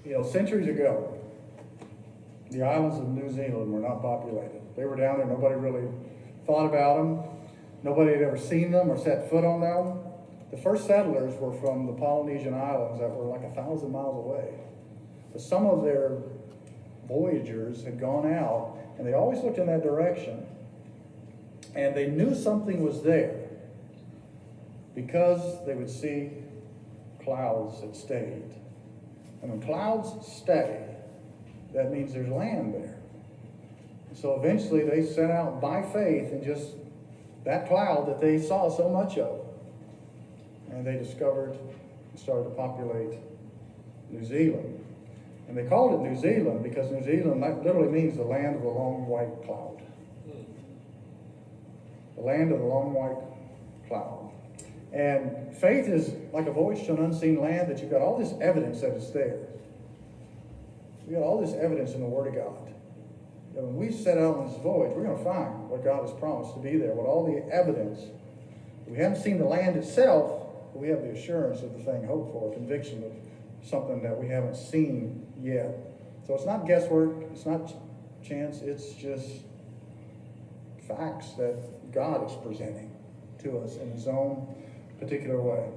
Centuries ago, the islands of New Zealand were not populated. They were down there, nobody really thought about them. Nobody had ever seen them or set foot on them. The first settlers were from the Polynesian islands that were like 1,000 miles away. But some of their voyagers had gone out, and they always looked in that direction, and they knew something was there because they would see clouds that stayed. And when clouds stay, that means there's land there. So eventually they set out by faith in just that cloud that they saw so much of. And they discovered and started to populate New Zealand. And they called it New Zealand because New Zealand literally means the land of the long white cloud. The land of the long white cloud. And faith is like a voyage to an unseen land, that you've got all this evidence that it's there. We've got all this evidence in the Word of God. And when we set out on this voyage, we're going to find what God has promised to be there, with all the evidence. We haven't seen the land itself, but we have the assurance of the thing hoped for, a conviction of something that we haven't seen yet. So it's not guesswork, it's not chance, it's just facts that God is presenting to us in His own particular way.